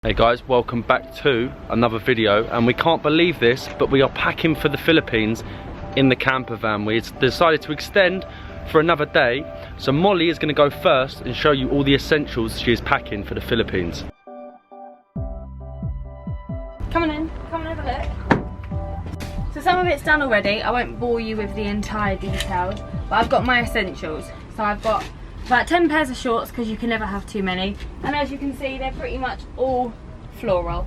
Hey guys, welcome back to another video, and we can't believe this, but we are packing for the Philippines in the camper van. We decided to extend for another day, so Molly is going to go first and show you all the essentials she is packing for the Philippines. Come on in, come and have a look. So some of it's done already. I won't bore you with the entire details, but I've got my essentials. So I've got about 10 pairs of shorts, because you can never have too many, and as you can see they're pretty much all floral.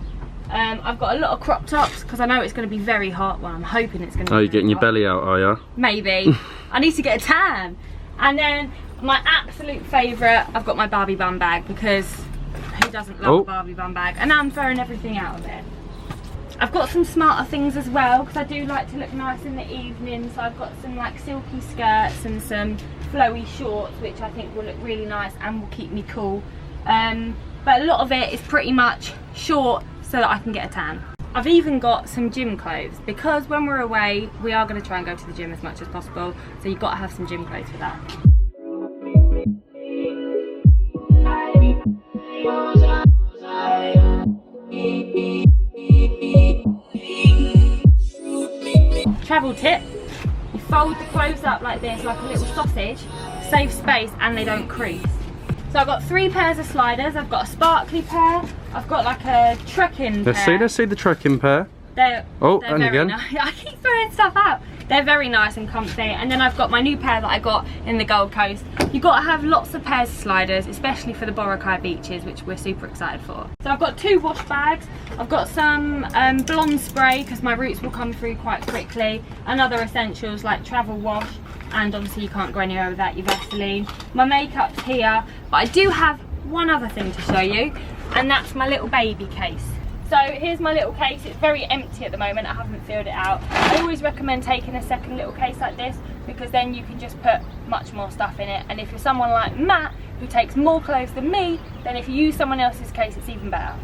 I've got a lot of crop tops because I know it's going to be very hot. Well, I'm hoping it's going to be. Oh, you're getting your belly out, are you? Maybe. I need to get a tan. And then my absolute favourite, I've got my Barbie bum bag, because who doesn't love a Barbie bum bag? And now I'm throwing everything out of it. I've got some smarter things as well, because I do like to look nice in the evening. So I've got some like silky skirts and some flowy shorts, which I think will look really nice and will keep me cool. But a lot of it is pretty much short so that I can get a tan. I've even got some gym clothes, because when we're away we are going to try and go to the gym as much as possible, so you've got to have some gym clothes for that. Travel tip: you fold the clothes up like this, like a little sausage, save space and they don't crease. So I've got 3 pairs of sliders. I've got a sparkly pair, I've got like a trekking pair. Let's see the trekking pair. They're and very again. Nice. I keep throwing stuff out. They're very nice and comfy. And then I've got my new pair that I got in the Gold Coast. You've got to have lots of pairs of sliders, especially for the Boracay beaches, which we're super excited for. So I've got 2 wash bags. I've got some blonde spray, because my roots will come through quite quickly, and other essentials like travel wash, and obviously you can't go anywhere without your Vaseline. My makeup's here, but I do have one other thing to show you, and that's my little baby case. So here's my little case. It's very empty at the moment, I haven't filled it out. I always recommend taking a second little case like this, because then you can just put much more stuff in it. And if you're someone like Matt, who takes more clothes than me, then if you use someone else's case, it's even better.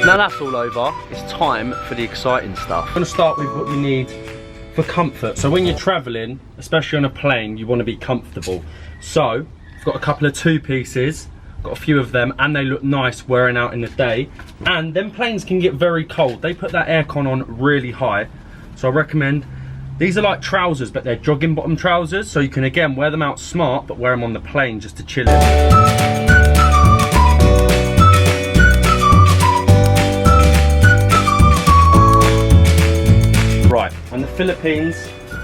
Now that's all over, it's time for the exciting stuff. I'm going to start with what you need for comfort. So when you're travelling, especially on a plane, you want to be comfortable. So I've got a couple of 2-pieces. Got a few of them, and they look nice wearing out in the day. And them planes can get very cold. They put that aircon on really high, so I recommend these are like trousers, but they're jogging bottom trousers, so you can again wear them out smart, but wear them on the plane just to chill in. Right, and the Philippines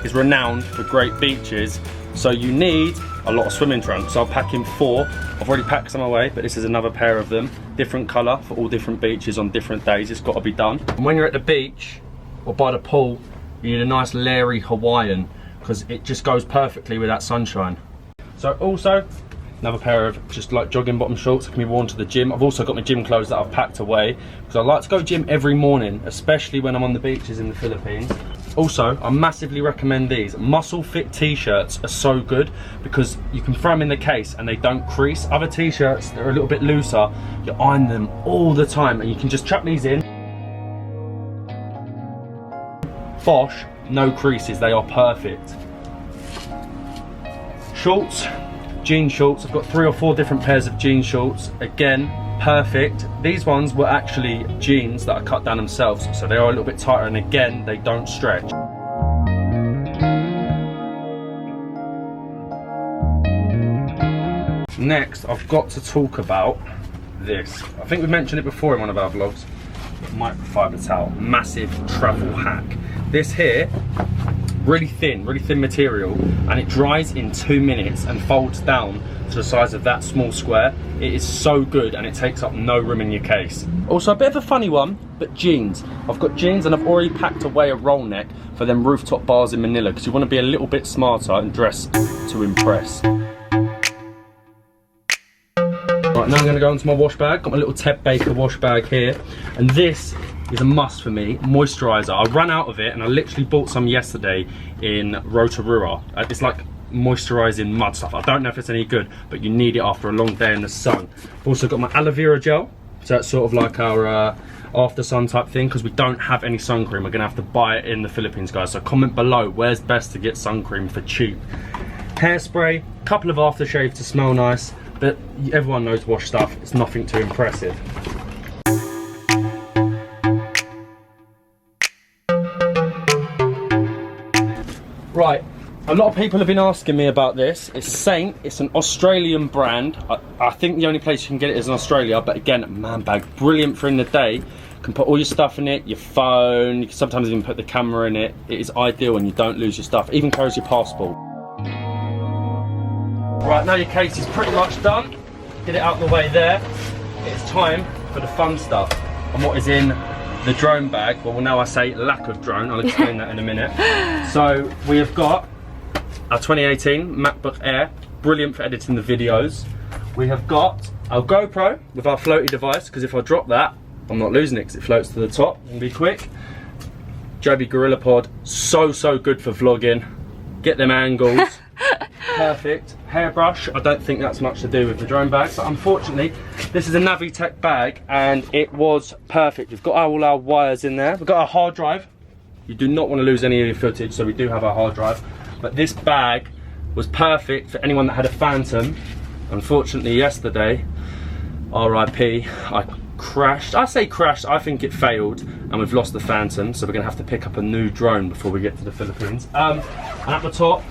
is renowned for great beaches, so you need a lot of swimming trunks. So I'll pack in 4. I've already packed some away, but this is another pair of them. Different colour for all different beaches on different days. It's got to be done. And when you're at the beach or by the pool, you need a nice Larry Hawaiian, because it just goes perfectly with that sunshine. So also another pair of just like jogging bottom shorts that can be worn to the gym. I've also got my gym clothes that I've packed away, because I like to go gym every morning, especially when I'm on the beaches in the Philippines. Also, I massively recommend these. Muscle Fit t-shirts are so good, because you can throw them in the case and they don't crease. Other t-shirts that are a little bit looser, you iron them all the time, and you can just chuck these in. Bosch, no creases, they are perfect. Shorts, jean shorts. I've got 3 or 4 different pairs of jean shorts. Again, perfect. These ones were actually jeans that I cut down themselves, so they are a little bit tighter, and again, they don't stretch. Next, I've got to talk about this. I think we mentioned it before in one of our vlogs. Microfiber towel, massive travel hack. This here, really thin material, and it dries in 2 minutes and folds down to the size of that small square. It is so good, and it takes up no room in your case. Also, a bit of a funny one, but jeans. I've got jeans, and I've already packed away a roll neck for them rooftop bars in Manila, because you want to be a little bit smarter and dress to impress. Right, now I'm going to go into my wash bag. Got my little Ted Baker wash bag here, and this is a must for me, moisturiser. I ran out of it, and I literally bought some yesterday in Rotorua. It's like moisturising mud stuff. I don't know if it's any good, but you need it after a long day in the sun. I've also got my aloe vera gel, so that's sort of like our after sun type thing, because we don't have any sun cream. We're going to have to buy it in the Philippines, guys, so comment below where's best to get sun cream for cheap. Hairspray, couple of aftershave to smell nice, but everyone knows wash stuff. It's nothing too impressive. Right, a lot of people have been asking me about this. It's Saint, it's an Australian brand. I think the only place you can get it is in Australia, but again, man bag, brilliant for in the day. You can put all your stuff in it, your phone, you can sometimes even put the camera in it. It is ideal and you don't lose your stuff. It even carries your passport. Right, now your case is pretty much done. Get it out the way there. It's time for the fun stuff. And what is in the drone bag? Well, now I say lack of drone. I'll explain that in a minute. So we have got our 2018 MacBook Air, brilliant for editing the videos. We have got our GoPro with our floaty device, because if I drop that, I'm not losing it because it floats to the top and be quick. Joby GorillaPod, so good for vlogging. Get them angles. Perfect. Hairbrush, I don't think that's much to do with the drone bag, but unfortunately this is a Navitec bag and it was perfect. We've got all our wires in there. We've got our hard drive. You do not want to lose any of your footage, so we do have our hard drive. But this bag was perfect for anyone that had a Phantom. Unfortunately yesterday, RIP, I crashed. I say crashed, I think it failed and we've lost the Phantom, so we're going to have to pick up a new drone before we get to the Philippines. And at the top,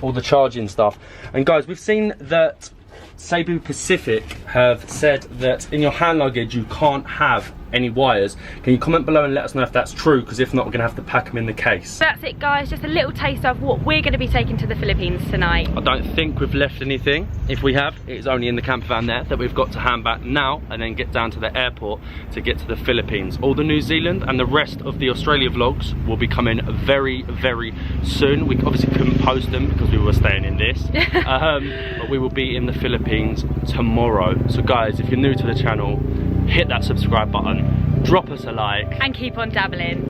all the charging stuff. And guys, we've seen that Cebu Pacific have said that in your hand luggage you can't have any wires. Can you comment below and let us know if that's true, because if not, we're going to have to pack them in the case. That's it guys, just a little taste of what we're going to be taking to the Philippines tonight. I don't think we've left anything. If we have, it's only in the camper van there that we've got to hand back now and then get down to the airport to get to the Philippines. All the New Zealand and the rest of the Australia vlogs will be coming very soon. We obviously couldn't post them because we were staying in this, but we will be in the Philippines tomorrow. So guys, if you're new to the channel, hit that subscribe button, drop us a like, and keep on dabbling.